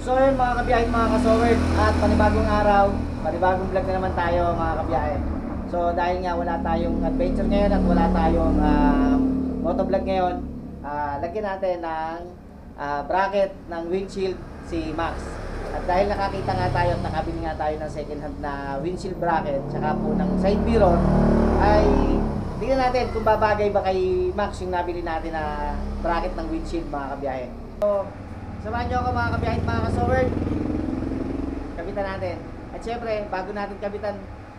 So yun mga kabiyahe, mga kasowerd, at panibagong araw, panibagong vlog na naman tayo mga kabiyahe. So dahil nga wala tayong adventure ngayon at wala tayong motovlog ngayon, lagyan natin ng bracket ng windshield si Max. At dahil nakakita nga tayo at nakabili nga tayo ng second hand na windshield bracket tsaka po ng side mirror, ay tingnan natin kung babagay ba kay Max yung nabili natin na bracket ng windshield mga kabiyahe. So samahan nyo ako mga kabiyahe at mga kasowerd, kabitan natin. At syempre bago natin kabitan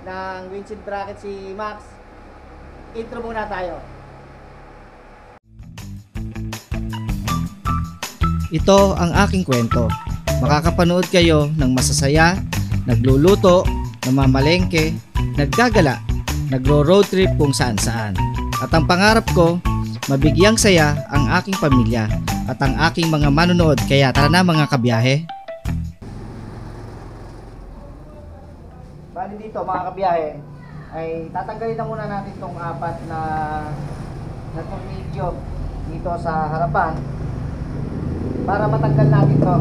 ng windshield bracket si Max, intro muna tayo. Ito ang aking kwento. Makakapanood kayo ng masasaya, nagluluto, namamalengke, naggagala, nagro-road trip kung saan-saan. At ang pangarap ko, mabigyang saya ang aking pamilya at ang aking mga manonood. Kaya tara na mga kabiyahe. Bali dito mga kabiyahe, ay tatanggalin na muna natin itong apat na tornilyo dito sa harapan para matanggal natin to.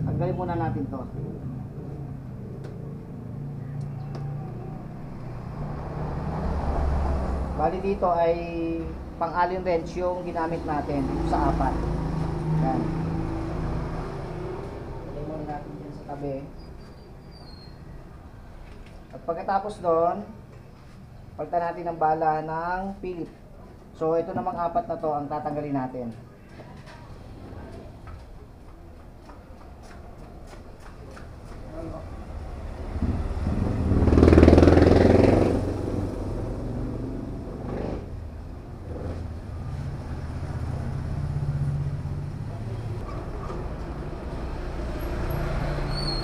Tanggalin muna natin to. Bali dito ay pang-allen wrench yung ginamit natin dito sa apat. Yan. Lagyan muna natin dyan sa tabi. At pagkatapos doon, palitan natin ang bala ng Philip. So ito namang apat na to ang tatanggalin natin.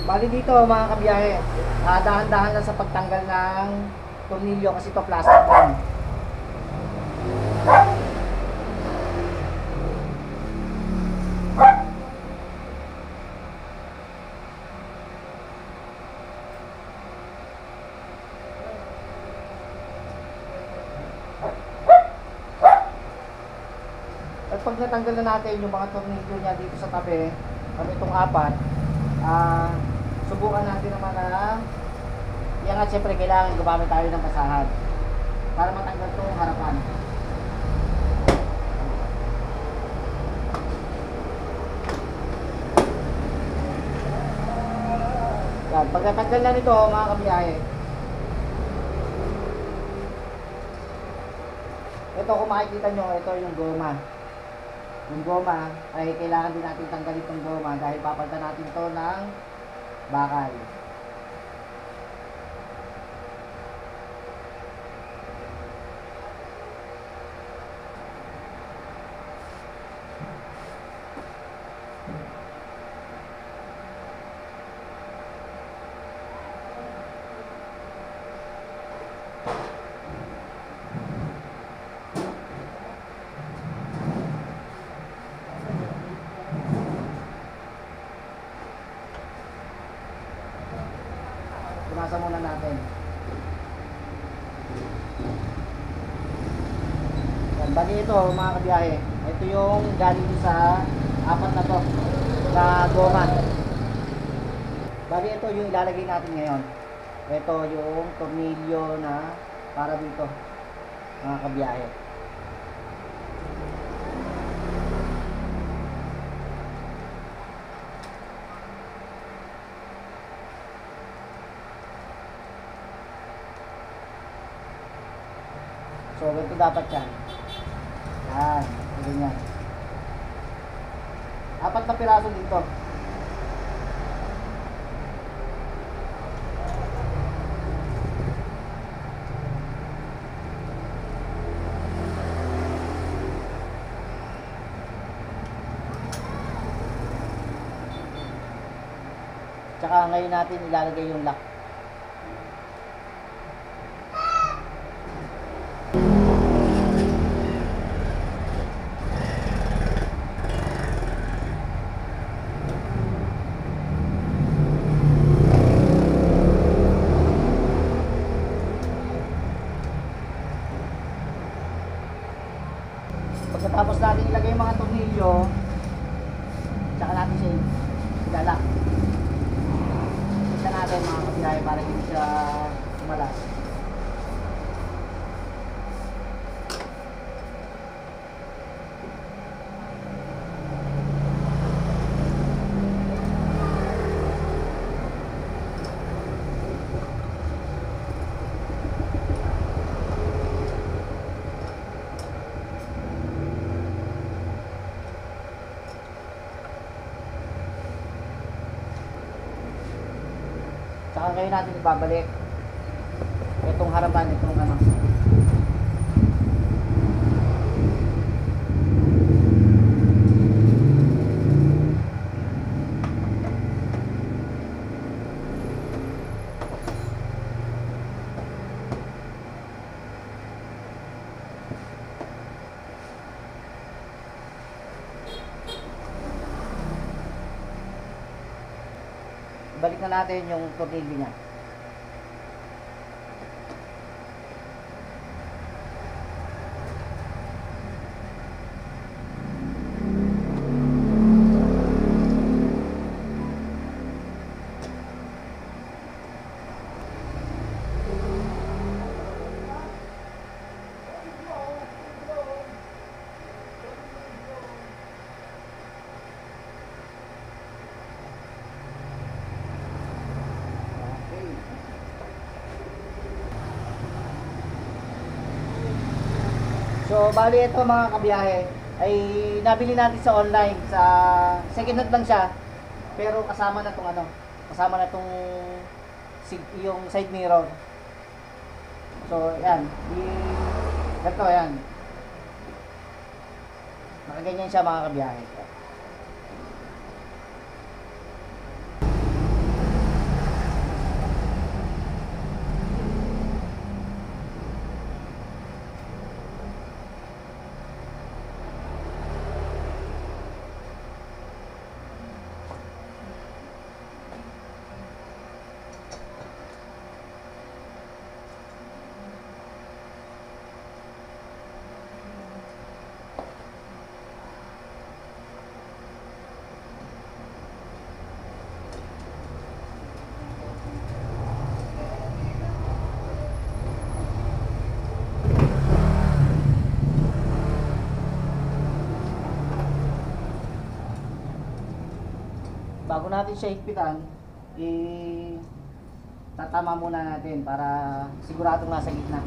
Bali dito mga kabiyahe, dahan-dahan lang sa pagtanggal ng tornilyo kasi ito plastic lang. At pag natanggal na natin yung mga tornilyo niya dito sa tabi, itong apat, subukan natin naman na yan nga, siyempre kailangan gumamit tayo ng basahan para matanggal itong harapan. Yan, pagkatanggal na nito mga kabiyahe, ito kung makikita nyo, ito yung goma. Yung goma ay kailangan din natin tanggalin itong goma dahil papalitan natin ito ng bakal. Pumasa muna natin. Yan, bali ito mga kabiyahe, ito yung galing sa apat na to na goma. Bali ito yung ilalagay natin ngayon. Ito yung tornilyo na para dito mga kabiyahe. So, ganito dapat yan. Yan, ganyan. Apat na piraso dito. Tsaka ngayon natin ilalagay yung lock. Pagkatapos natin ilagay yung mga tornilyo, tsaka natin siya ilalak. Isa natin mga kabiyahe para hindi siya umalas. Saka kayo natin ibabalik itong harapan, itong ano. Balik na natin yung tornilyo niya. So, bali ito mga kabiyahe ay nabili natin sa online, sa second hand lang siya. Pero kasama na tong ano, kasama na tong yung side mirror. So, yan. Ganito, yan. Nakaganyan siya mga kabiyahe. Bago natin siya higpitan, tatama muna natin para siguradong nasa gitna.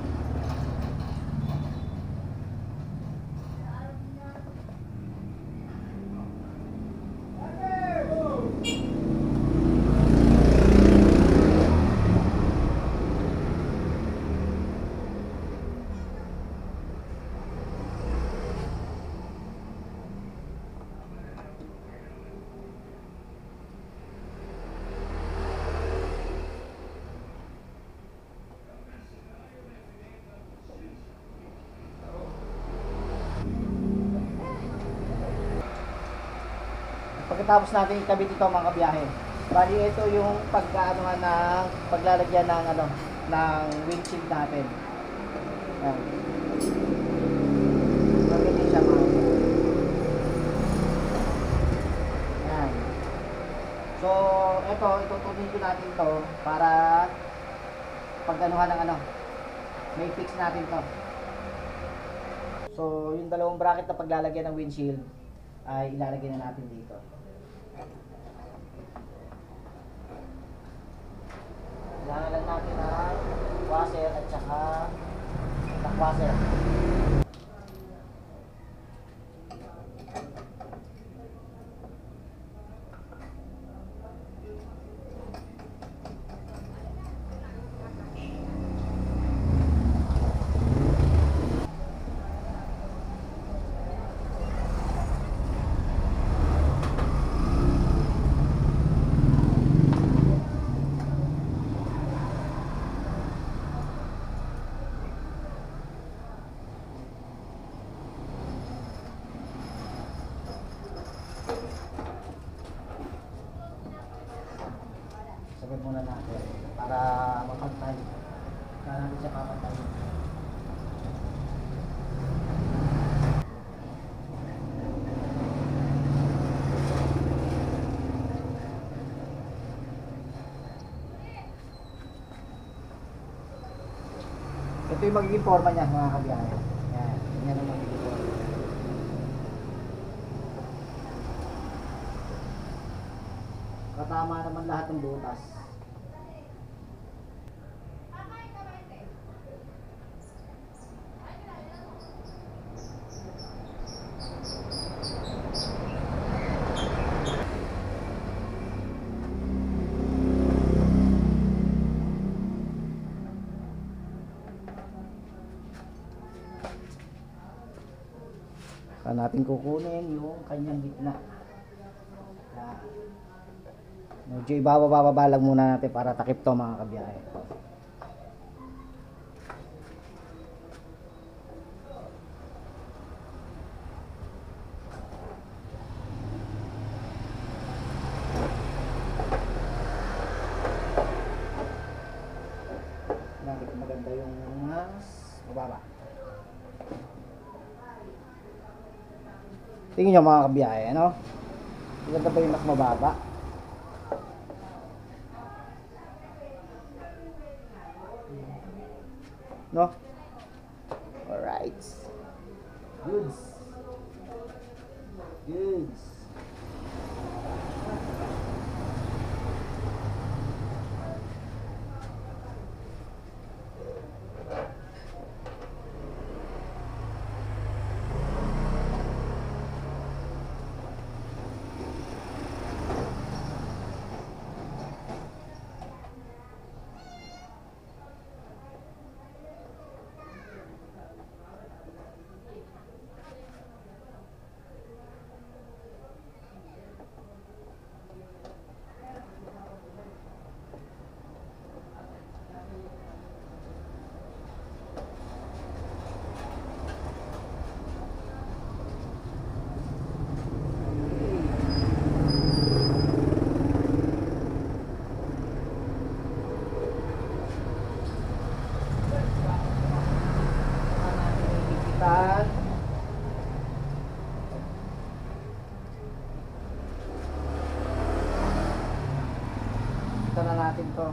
Pagkatapos natin ikabit ito mga kabiyahe, bali ito yung pagkaanuhan ng paglalagyan ng ano, ng windshield natin. Ayan. Ganyan siya mga kabiyahe. Ayan. So ito, itutunin ko natin to para pag-anuhan ng ano, may fix natin to. So yung dalawang bracket na paglalagyan ng windshield ay ilalagay na natin dito. Kailangan lang natin ang washer at saka lock washer. Sabay muna natin para mapantay. Kaya natin siya papantay. Ito yung magiging forma niya mga kabiyahe. Yan. Yan ang magiging forma. Katama naman lahat ng butas. Saan natin kukunin yung kanyang gitna. Yan. Medyo ibababa lang muna natin para takip to mga kabiyahe. Nakit maganda yung mas mababa. Tingin nyo mga kabiyahe, ano? Maganda ba yung mas mababa? No? Alright. Goods. Goods. Ito na natin to.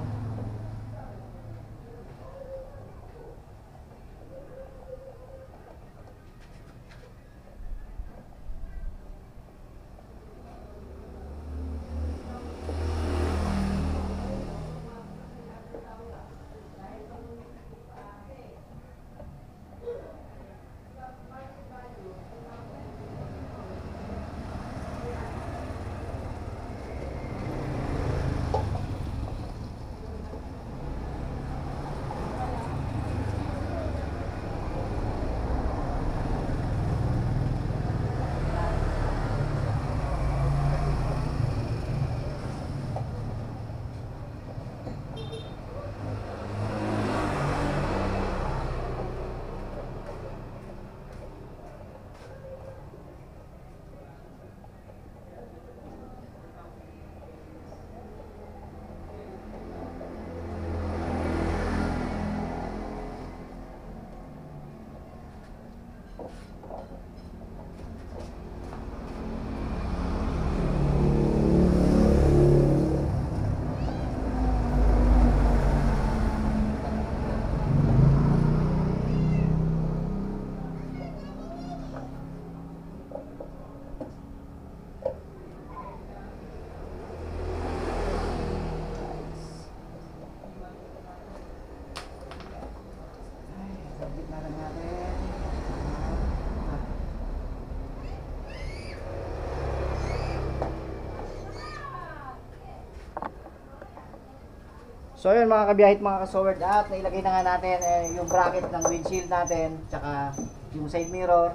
So yun mga kabiyahit, mga kasowerd, at nailagay na nga natin yung bracket ng windshield natin, tsaka yung side mirror.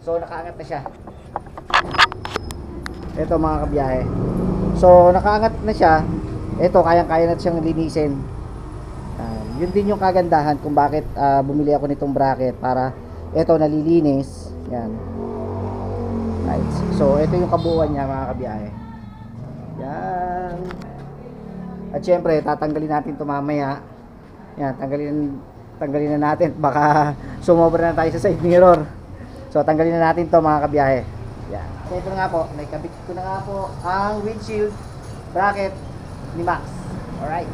So nakaangat na siya. Ito mga kabiyahe. So nakaangat na siya. Ito kayang-kaya na siyang linisin. Yun din yung kagandahan kung bakit bumili ako nitong bracket, para ito nalilinis. Yan. Right. So ito yung kabuuan niya mga kabiyahe. Yan. At syempre, tatanggalin natin ito mamaya. Yan, tanggalin na natin. Baka sumobra na tayo sa side mirror. So, tanggalin na natin ito mga kabiyahe. Yan. So, ito na nga po. Naikabit ko na nga po ang windshield bracket ni Max. Alright.